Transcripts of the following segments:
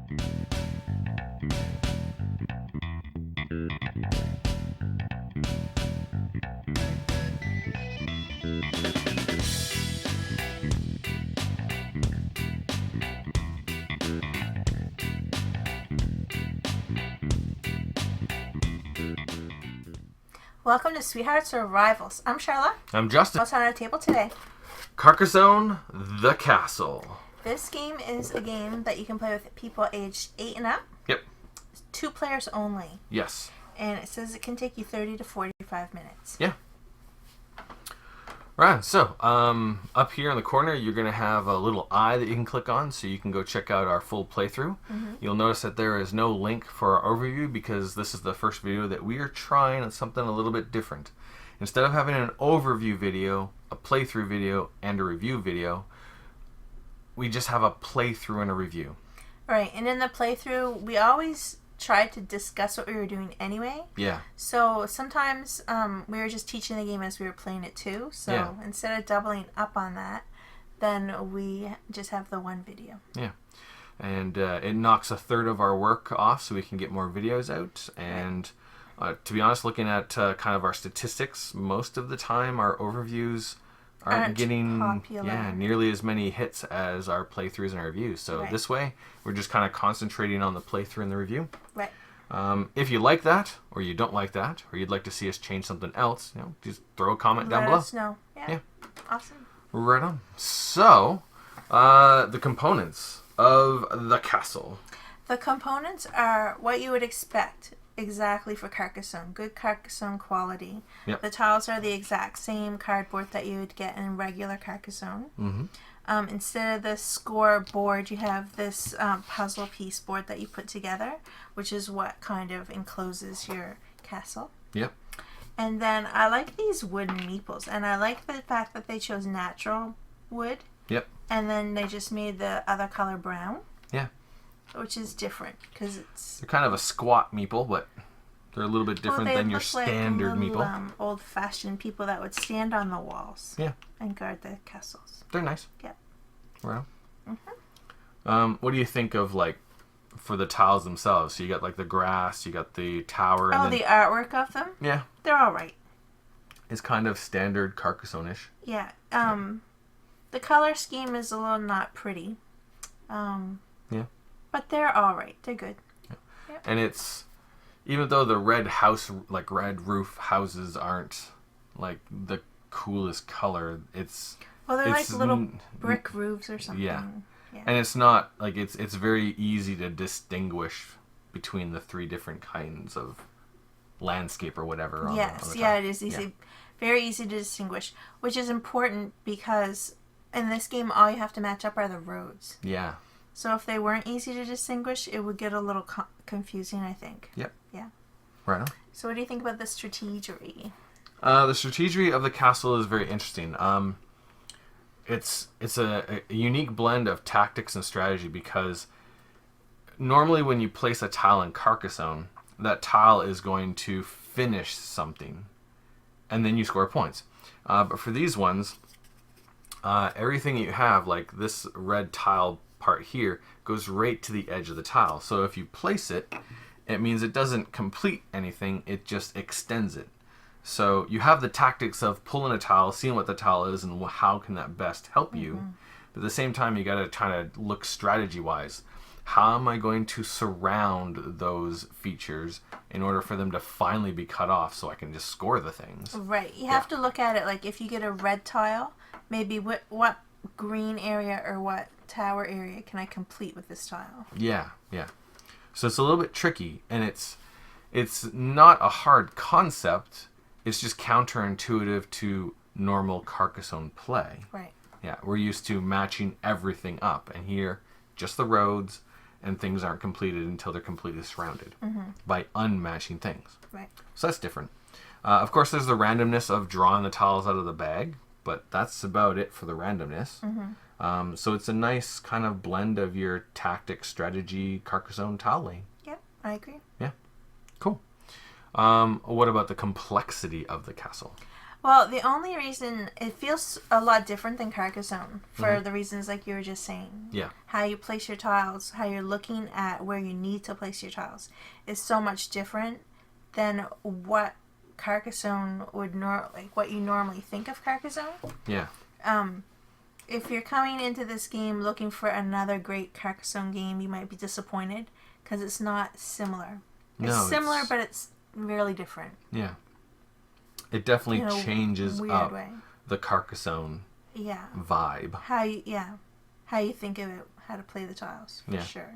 Welcome to Sweethearts or Rivals. I'm Charlotte. I'm Justin. What's on our table today? Carcassonne, the Castle. This game is a game that you can play with people aged 8 and up. Yep. 2 players only. Yes. And it says it can take you 30 to 45 minutes. Yeah. Right, so up here in the corner, you're going to have a little eye that you can click on so you can go check out our full playthrough. Mm-hmm. You'll notice that there is no link for our overview because this is the first video that we are trying something a little bit different. Instead of having an overview video, a playthrough video, and a review video, we just have a playthrough and a review. Right, and in the playthrough, we always try to discuss what we were doing anyway. Yeah. So sometimes we were just teaching the game as we were playing it too. So instead of doubling up on that, then we just have the one video. Yeah. And it knocks a third of our work off so we can get more videos out. And to be honest, looking at kind of our statistics, most of the time our overviews aren't getting nearly as many hits as our playthroughs and our reviews. So this way, we're just kind of concentrating on the playthrough and the review. Right. If you like that, or you don't like that, or you'd like to see us change something else, just throw a comment down below. Let us know. Yeah. Awesome. Right on. So, the components of the castle. The components are what you would expect. Exactly for Carcassonne. Good Carcassonne quality. Yep. The tiles are the exact same cardboard that you would get in regular Carcassonne. Mm-hmm. Instead of the SHoR board, you have this puzzle piece board that you put together, which is what kind of encloses your castle. Yep. And then I like these wooden meeples, and I like the fact that they chose natural wood. Yep. And then they just made the other color brown. Yeah. Which is different because it's... They're kind of a squat meeple, but they're a little bit different than your standard meeple. Old-fashioned people that would stand on the walls. Yeah. And guard the castles. They're nice. Yeah. Well. Mm-hmm. What do you think of, like, for the tiles themselves? So you got, like, the grass, you got the tower. And the artwork of them? Yeah. They're all right. It's kind of standard Carcassonne-ish. Yeah. The color scheme is a little not pretty. Yeah. But they're all right. They're good. Yeah. Yep. And it's, even though the red roof houses aren't like the coolest color, it's... Well, they're like little brick roofs or something. Yeah. And it's not, like, it's very easy to distinguish between the 3 different kinds of landscape or whatever. Yes, it is easy. Yeah. Very easy to distinguish, which is important because in this game, all you have to match up are the roads. Yeah. So if they weren't easy to distinguish, it would get a little confusing, I think. Yep. Yeah. Right on. So what do you think about the strategery? The strategery of the castle is very interesting. It's a unique blend of tactics and strategy because normally when you place a tile in Carcassonne, that tile is going to finish something, and then you score points. But for these ones, everything you have, like this red tile part here, goes right to the edge of the tile. So if you place it, it means it doesn't complete anything, it just extends it. So you have the tactics of pulling a tile, seeing what the tile is, and how can that best help you. Mm-hmm. But at the same time, you got to try to look strategy-wise. How am I going to surround those features in order for them to finally be cut off so I can just score the things? Right. You have to look at it like if you get a red tile, maybe what green area or what tower area can I complete with this tile? Yeah. So it's a little bit tricky, and it's not a hard concept. It's just counterintuitive to normal Carcassonne play. Right. Yeah, we're used to matching everything up, and here, just the roads, and things aren't completed until they're completely surrounded by unmatching things. Right. So that's different. Of course, there's the randomness of drawing the tiles out of the bag, but that's about it for the randomness. So it's a nice kind of blend of your tactic, strategy, Carcassonne tile laying. Yep, I agree. Yeah, cool. What about the complexity of the castle? Well, the only reason it feels a lot different than Carcassonne for the reasons like you were just saying. Yeah. How you place your tiles, how you're looking at where you need to place your tiles is so much different than what Carcassonne would what you normally think of Carcassonne. Yeah. If you're coming into this game looking for another great Carcassonne game, you might be disappointed because it's not similar. It's similar, but it's really different. Yeah. It definitely changes up the Carcassonne vibe. How you think of it, how to play the tiles, for sure.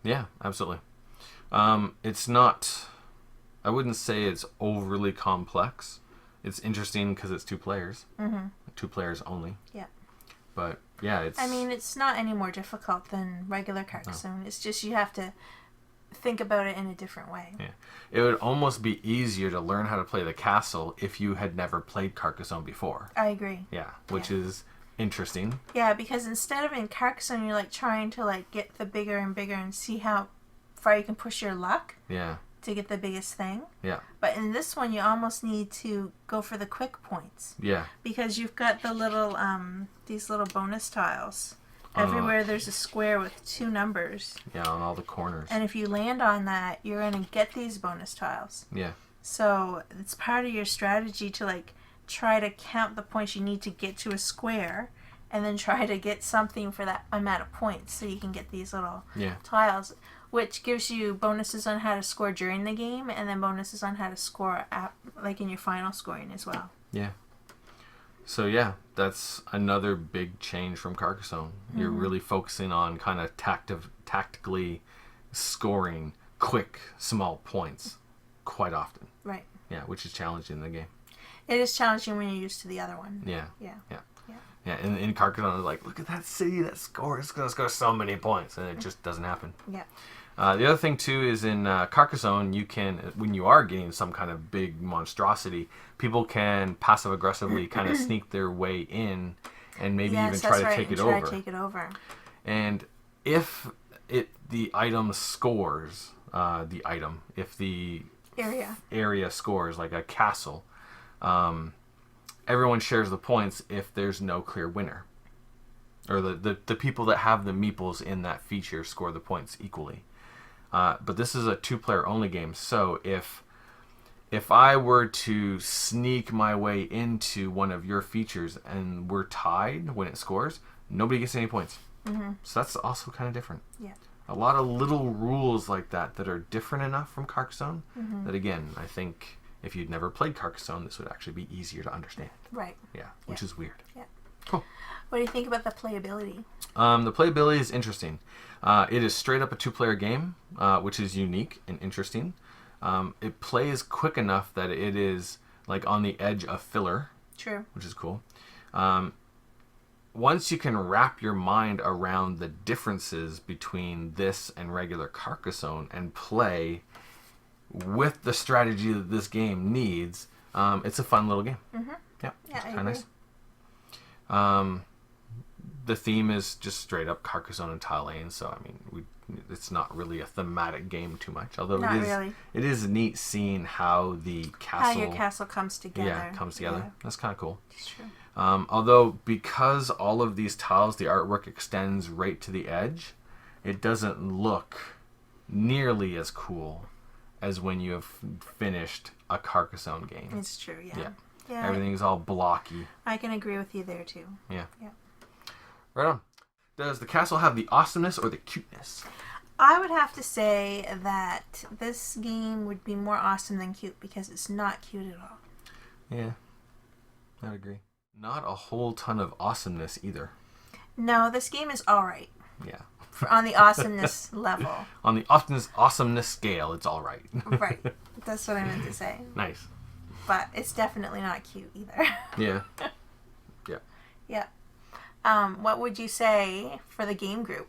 Yeah, absolutely. It's not, I wouldn't say it's overly complex. It's interesting because it's 2 players. 2 players only. Yeah. But, yeah, it's... I mean, it's not any more difficult than regular Carcassonne. No. It's just you have to think about it in a different way. Yeah. It would almost be easier to learn how to play the castle if you had never played Carcassonne before. I agree. Yeah, which is interesting. Yeah, because instead of in Carcassonne, you're like trying to like get the bigger and bigger and see how far you can push your luck. Yeah. To get the biggest thing. Yeah. But in this one, you almost need to go for the quick points. Yeah. Because you've got the little these little bonus tiles. Everywhere there's a square with 2 numbers. Yeah, on all the corners. And if you land on that, you're going to get these bonus tiles. Yeah. So it's part of your strategy to like try to count the points you need to get to a square and then try to get something for that amount of points so you can get these little tiles, which gives you bonuses on how to score during the game and then bonuses on how to score like in your final scoring as well. Yeah. So yeah, that's another big change from Carcassonne. You're really focusing on kind of tactically scoring quick, small points quite often. Right. Yeah, which is challenging in the game. It is challenging when you're used to the other one. Yeah. Yeah. Yeah. Yeah, in Carcassonne, it's like, look at that city that scores. It's going to score so many points, and it just doesn't happen. Yeah. The other thing, too, is in Carcassonne, you can, when you are getting some kind of big monstrosity, people can passive-aggressively kind of sneak their way in and maybe even try to take it over. And if the item scores, if the area scores, like a castle, everyone shares the points if there's no clear winner. Or the people that have the meeples in that feature score the points equally. But this is a 2-player only game, so if I were to sneak my way into one of your features and we're tied when it scores, nobody gets any points. So that's also kind of different. Yeah. A lot of little rules like that are different enough from Carcassonne that, again, I think if you'd never played Carcassonne, this would actually be easier to understand. Right. Yeah, which is weird. Yeah. Cool. What do you think about the playability? The playability is interesting. It is straight up a 2-player game, which is unique and interesting. It plays quick enough that it is like on the edge of filler. True. Which is cool. Once you can wrap your mind around the differences between this and regular Carcassonne and play with the strategy that this game needs, it's a fun little game. Yeah, it's kind of nice. The theme is just straight up Carcassonne and tile laying, so I mean, it's not really a thematic game too much. Although it is neat seeing how the castle, your castle comes together. Yeah, comes together. Yeah. That's kind of cool. It's true. Although because all of these tiles, the artwork extends right to the edge, it doesn't look nearly as cool as when you have finished a Carcassonne game. It's true. Yeah. Yeah. Everything's all blocky. I can agree with you there too. Yeah. Yeah. Right on. Does the castle have the awesomeness or the cuteness? I would have to say that this game would be more awesome than cute because it's not cute at all. Yeah, I would agree. Not a whole ton of awesomeness either. No, this game is alright. Yeah. On the awesomeness level. On the awesomeness scale, it's alright. Right. That's what I meant to say. Nice. But it's definitely not cute either. Yeah. Yeah. Yeah. What would you say for the game group?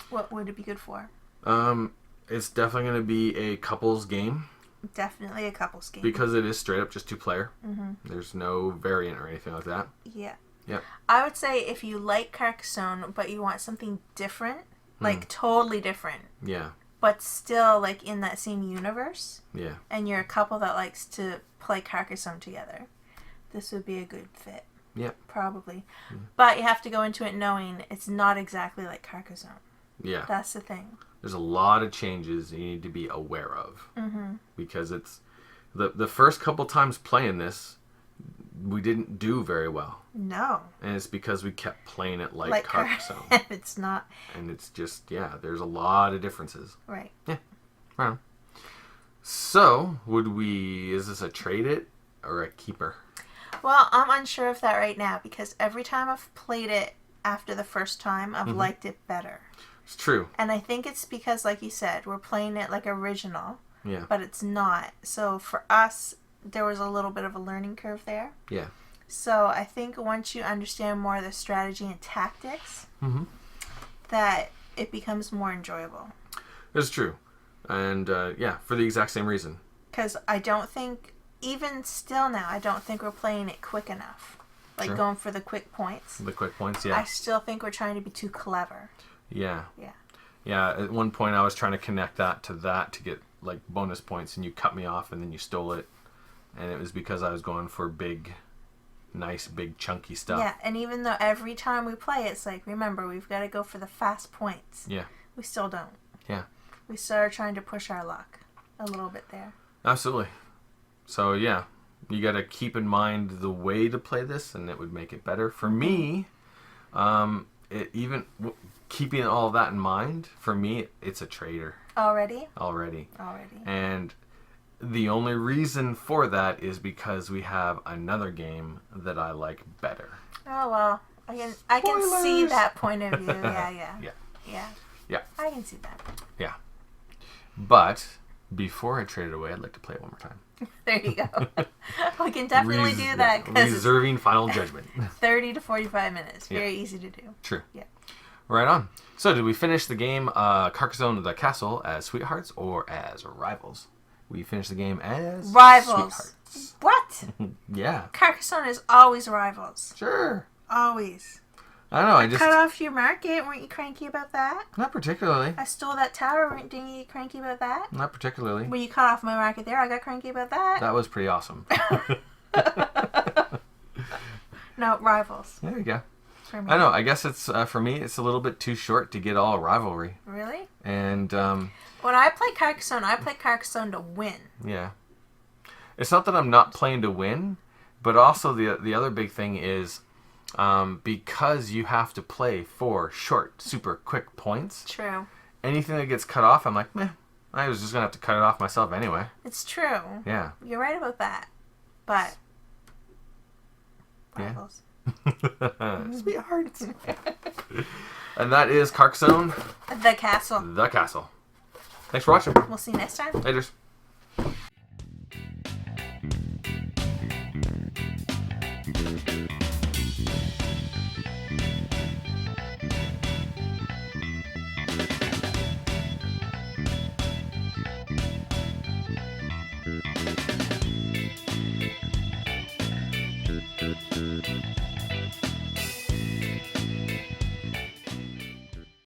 What would it be good for? It's definitely going to be a couples game. Definitely a couples game. Because it is straight up just 2-player. There's no variant or anything like that. Yeah. Yeah. I would say if you like Carcassonne, but you want something different, like totally different. Yeah. but still like in that same universe. Yeah. And you're a couple that likes to play Carcassonne together. This would be a good fit. Yep. Probably. But you have to go into it knowing it's not exactly like Carcassonne. Yeah. That's the thing. There's a lot of changes you need to be aware of. Because it's the first couple times playing this, we didn't do very well. No. And it's because we kept playing it like Carcassonne. It's not. And it's just, there's a lot of differences. Right. Yeah. Right. So, is this a trade it or a keeper? Well, I'm unsure of that right now because every time I've played it after the first time, I've liked it better. It's true. And I think it's because, like you said, we're playing it like original. Yeah. But it's not. So for us, there was a little bit of a learning curve there. Yeah. So I think once you understand more of the strategy and tactics, that it becomes more enjoyable. It's true. And, for the exact same reason. Because I don't think, even still now, I don't think we're playing it quick enough. Like going for the quick points. The quick points, yeah. I still think we're trying to be too clever. Yeah. Yeah. Yeah, at one point I was trying to connect that to get, like, bonus points, and you cut me off, and then you stole it. And it was because I was going for big, nice, big, chunky stuff. Yeah, and even though every time we play, it's like, remember, we've got to go for the fast points. Yeah. We still don't. Yeah. We started trying to push our luck a little bit there. Absolutely. So, yeah, you got to keep in mind the way to play this, and it would make it better. For me, keeping all that in mind, for me, it's a trader. Already. And the only reason for that is because we have another game that I like better. Oh, well, I can see that point of view. Yeah. I can see that. Yeah. But before I trade it away, I'd like to play it one more time. There you go. We can definitely do that. Reserving final judgment. 30 to 45 minutes. Very easy to do. True. Yeah. Right on. So, did we finish the game Carcassonne the Castle as sweethearts or as rivals? We finished the game as rivals. Sweethearts. What? Yeah. Carcassonne is always rivals. Sure. Always. I don't know. I just cut off your market. Weren't you cranky about that? Not particularly. I stole that tower. Didn't you get cranky about that? Not particularly. When you cut off my market there, I got cranky about that. That was pretty awesome. No, rivals. There you go. For me. I know. I guess it's for me. It's a little bit too short to get all rivalry. Really? And when I play Carcassonne to win. Yeah. It's not that I'm not playing to win, but also the other big thing is. Because you have to play for short, super quick points. True. Anything that gets cut off, I'm like, meh. I was just going to have to cut it off myself anyway. It's true. Yeah. You're right about that. But. Rivals. Sweethearts. And that is Carcassonne. The Castle. The Castle. Thanks for watching. We'll see you next time. Laters.